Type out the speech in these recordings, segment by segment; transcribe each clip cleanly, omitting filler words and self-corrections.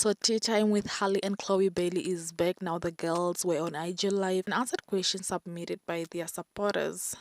So tea time with Halle and Chloe Bailey is back. Now the girls were on IG Live and answered questions submitted by their supporters.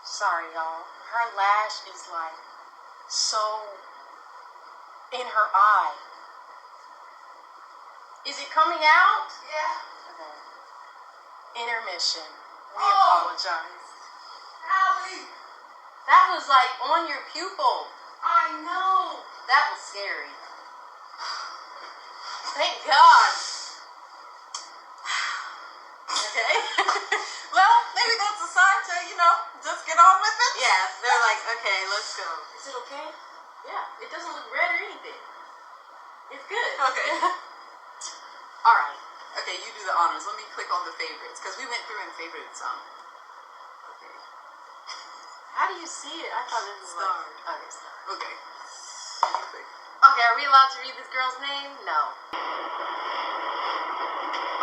Sorry, y'all. Her lash is like so in her eye. Is it coming out? Yeah. Okay. Intermission. We apologize. Allie! That was like on your pupil. I know. That was scary. Thank God. Okay. Well, maybe that's a sign to, just get on with it. Yeah, they're like, okay, let's go. Is it okay? Yeah, it doesn't look red or anything. It's good. Okay. All right. Okay, you do the honors. Let me click on the favorites, because we went through and favorited some. Okay. How do you see it? I thought it was Starred. like... Okay, starred. Okay. You click. Okay, are we allowed to read this girl's name? No.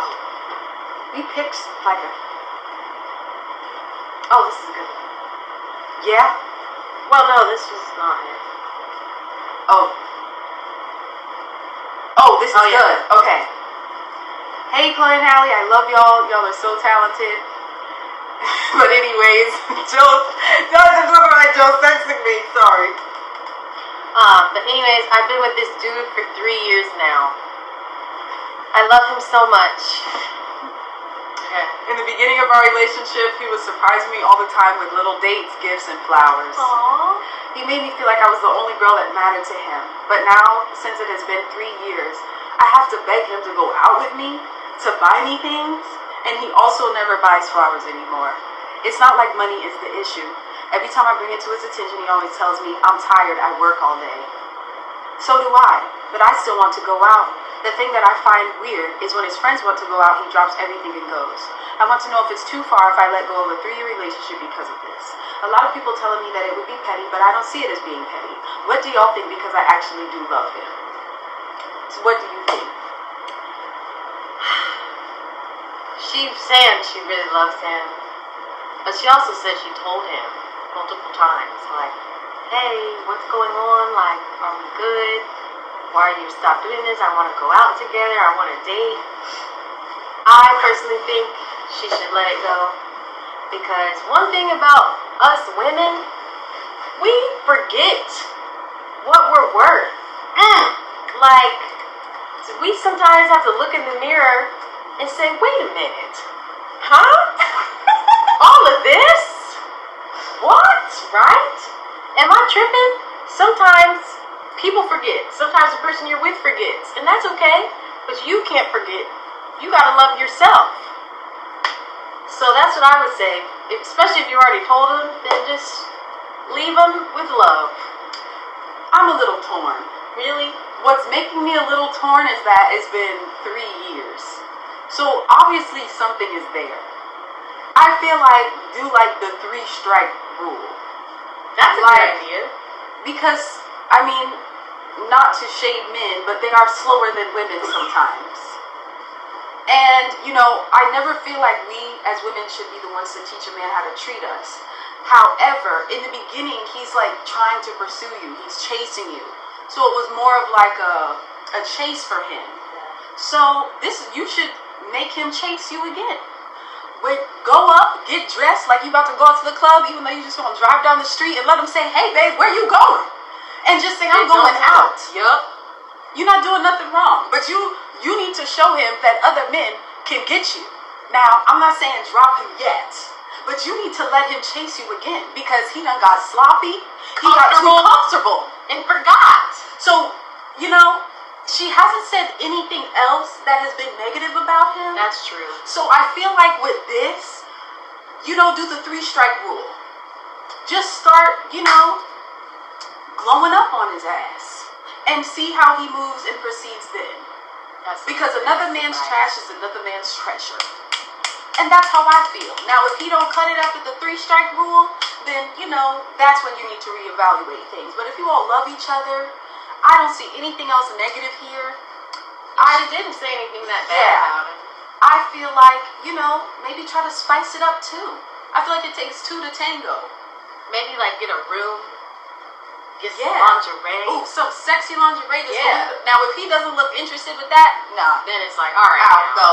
Oh. We picked like a... Oh, this is good. Yeah? Well, no, this was not it. Oh. Oh, this is yeah. good. Okay. Hey, Chloe and Halle, I love y'all. Y'all are so talented. But anyways, Joe's texting me. Sorry. But anyways, I've been with this dude for 3 years now. I love him so much. Okay. In the beginning of our relationship, he would surprise me all the time with little dates, gifts, and flowers. Aww. He made me feel like I was the only girl that mattered to him. But now, since it has been 3 years, I have to beg him to go out with me, to buy me things, and he also never buys flowers anymore. It's not like money is the issue. Every time I bring it to his attention, he always tells me, I'm tired, I work all day. So do I, but I still want to go out. The thing that I find weird is when his friends want to go out, he drops everything and goes. I want to know if it's too far if I let go of a 3-year relationship because of this. A lot of people telling me that it would be petty, but I don't see it as being petty. What do y'all think, because I actually do love him? So what do you think? She's saying she really loves him, but she also said she told him multiple times, like, hey, what's going on? Like, are we good? Why are you stop doing this? I want to go out together. I want to date. I personally think she should let it go, because one thing about us women, we forget what we're worth. Like, we sometimes have to look in the mirror and say, wait a minute, huh? All of this? What? Right? Am I tripping? Sometimes people forget. Sometimes the person you're with forgets. And that's okay, but you can't forget. You gotta love yourself. So that's what I would say. Especially if you already told them, then just leave them with love. I'm a little torn. Really? What's making me a little torn is that it's been 3 years. So obviously something is there. I feel like do like the 3-strike rule. That's a good idea. Because, I mean, not to shade men, but they are slower than women sometimes. And, I never feel like we as women should be the ones to teach a man how to treat us. However, in the beginning, he's like trying to pursue you. He's chasing you. So it was more of like a chase for him. So you should make him chase you again. Go up, get dressed like you about to go out to the club, even though you just want to drive down the street, and let him say, hey babe, where you going? And just say, I'm going out. Yup. You're not doing nothing wrong. But you need to show him that other men can get you. Now, I'm not saying drop him yet, but you need to let him chase you again, because he done got sloppy. He got too comfortable. And forgot. So, she hasn't said anything else that has been negative about him. That's true. So I feel like with this, do the 3-strike rule. Just start, glowing up on his ass and see how he moves and proceeds then. Because another man's trash is another man's treasure. And that's how I feel. Now, if he don't cut it after the 3-strike rule, then, that's when you need to reevaluate things. But if you all love each other, I don't see anything else negative here. She didn't say anything that bad about him. I feel like, maybe try to spice it up too. I feel like it takes 2 to tango. Maybe like get a room Get some lingerie. Ooh, some sexy lingerie. Yeah. Now, if he doesn't look interested with that, nah. Then it's like, all right, I'll now. go.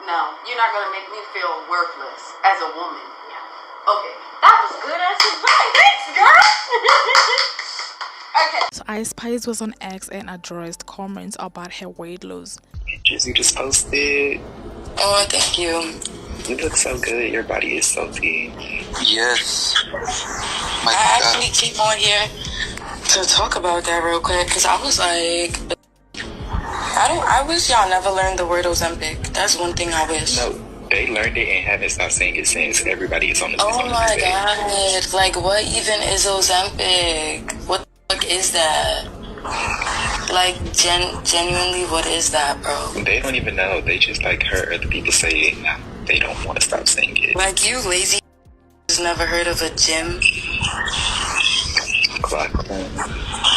No, you're not gonna make me feel worthless as a woman. Yeah. Okay. That was good as advice. Thanks, girl. Okay. So Ice Spice was on X and addressed comments about her weight loss. Pictures you just posted. Oh, thank you. You look so good. Your body is so big. Yes. I actually came on here to talk about that real quick because I was like, I wish y'all never learned the word Ozempic. That's one thing I wish. No, they learned it and haven't stopped saying it since. Everybody is on the Oh my god. Like, what even is Ozempic? What the fuck is that? Like, genuinely, what is that, bro? They don't even know. They just like heard other people say it. They don't want to stop saying it. Like, you lazy has never heard of a gym?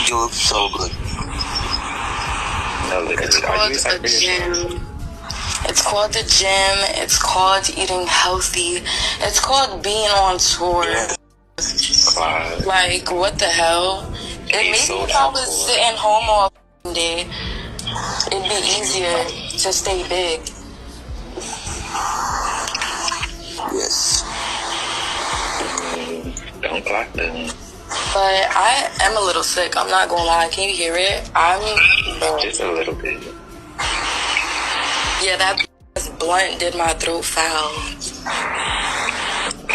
You look so good. No, literally. It's Are called you a excited? gym. It's called the gym. It's called eating healthy. It's called being on tour. Like, what the hell? Maybe if I was sitting home all day, it'd be easier to stay big. Yes. Don't clock them. But I am a little sick. I'm not gonna lie. Can you hear it? Just a little bit. Yeah, that blunt did my throat foul.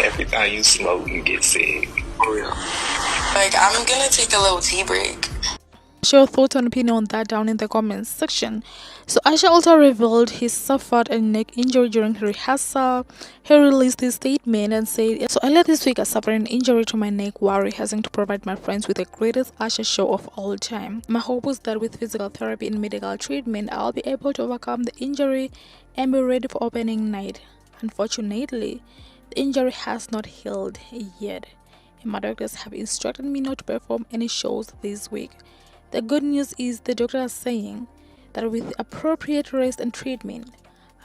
Every time you smoke, you get sick. Oh, yeah. Like, I'm gonna take a little tea break. Share your thoughts and opinion on that down in the comments section. So Usher also revealed he suffered a neck injury during rehearsal. He released his statement and said, "So earlier this week I suffered an injury to my neck while rehearsing to provide my friends with the greatest Usher show of all time. My hope was that with physical therapy and medical treatment, I'll be able to overcome the injury and be ready for opening night. Unfortunately, the injury has not healed yet, and my doctors have instructed me not to perform any shows this week. The good news is the doctor is saying that with appropriate rest and treatment,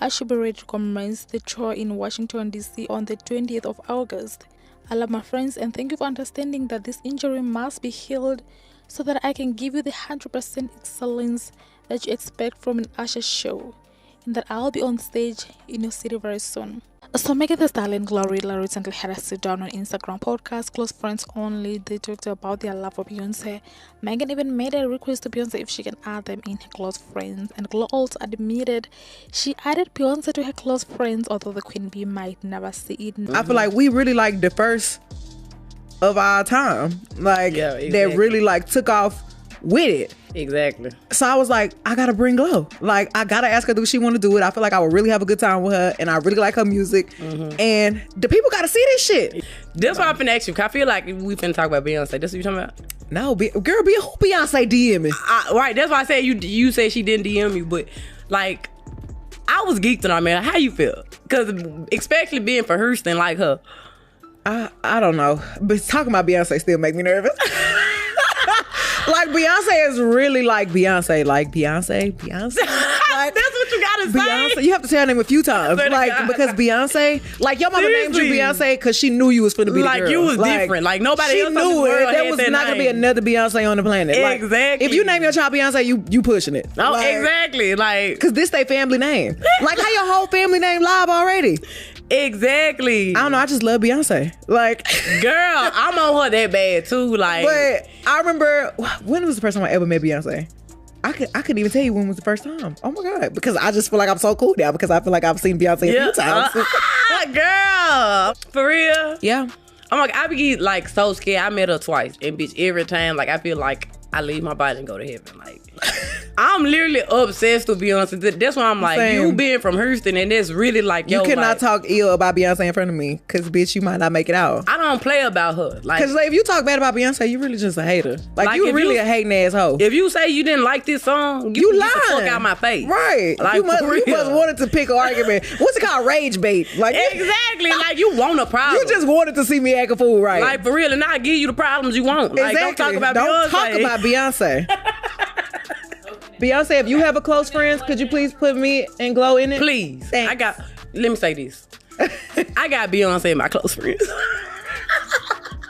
I should be ready to commence the tour in Washington, D.C. on the 20th of August. I love my friends and thank you for understanding that this injury must be healed so that I can give you the 100% excellence that you expect from an Usher show, and that I'll be on stage in your city very soon." So Megan Thee Stallion and Glorilla recently had a sit down on Instagram podcast, Close Friends Only. They talked about their love for Beyonce. Megan even made a request to Beyonce if she can add them in her close friends, and Glo also admitted she added Beyonce to her close friends, although the Queen Bee might never see it. I feel like we really like the first of our time. Like, that really like took off with it. Exactly. So I was like, I gotta bring Glo. Like, I gotta ask her, do she want to do it? I feel like I would really have a good time with her, and I really like her music. And the people gotta see this shit. That's why I'm finna ask you. 'Cause I feel like we finna talk about Beyonce. That's what you talking about? No, girl, who Beyonce DMing? Right. That's why I said you said she didn't DM you, but like, I was geeked on her, man. How you feel? Because especially being for Houston like her. I don't know, but talking about Beyonce still make me nervous. Like, Beyonce is really like Beyonce. Like, Beyonce. Like, that's what you gotta say. Beyonce. You have to say her name a few times. Like, because Beyonce, like, your mama named you Beyonce because she knew you was finna be the girl. Like, you was different. Like, nobody else knew in the world there was had not that gonna be name. another Beyonce on the planet. Like, Exactly. if you name your child Beyonce, you pushing it. Oh, Like, exactly. Like, because this they family name. Like, how your whole family name live already? exactly. I don't know. I just love Beyonce. Like, Girl, I'm on her that bad too. Like, but I remember, when was the first time I ever met Beyonce? I couldn't even tell you when was the first time. Oh my God. Because I just feel like I'm so cool now because I feel like I've seen Beyonce a few times. Girl, for real. Yeah. I'm like, I be like so scared. I met her twice, and bitch, every time, like, I feel like I leave my body and go to heaven. Like, I'm literally obsessed with Beyonce. That's why I'm like, Same. you being from Houston, and it's really like, You yo, cannot like, talk ill about Beyonce in front of me because, bitch, you might not make it out. I don't play about her. Like, Because if you talk bad about Beyonce, you really just a hater. Like you if really you- a hating ass hoe. if you say you didn't like this song, You get the lying. fuck out my face. Right. Like, you must for real. wanted to pick an argument. What's it called? Rage bait. Like, Exactly. Like, you want a problem. you just wanted to see me act a fool, right? like, for real, and I give you the problems you want. Like, Exactly. don't talk about Don't Beyonce. talk about Beyonce. Beyonce, if you have a close friends, could you please put me and Glo in it? Please. Thanks. Let me say this. I got Beyonce in my close friends.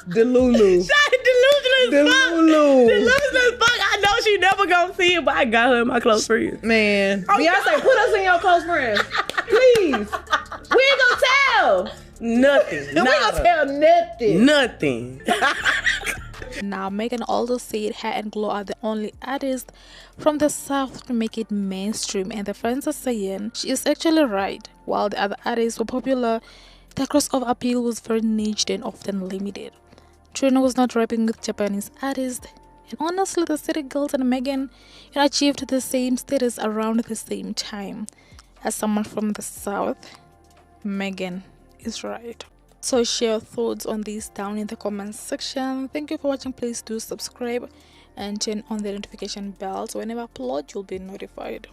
Delulu. Delusional Delulu. Delusional as fuck. I know she never gonna see it, but I got her in my close friends. Man, Beyonce, put us in your close friends, please. We ain't gonna tell. Nothing. We ain't gonna tell nothing. Nothing. Now, Megan also said her and Chloe are the only artists from the South to make it mainstream, and the fans are saying she is actually right. While the other artists were popular, their crossover appeal was very niched and often limited. Trina was not rapping with Japanese artists, and honestly, the City Girls and Megan achieved the same status around the same time. As someone from the South, Megan is right. So share your thoughts on this down in the comments section. Thank you for watching. Please do subscribe and turn on the notification bell so whenever I upload you'll be notified.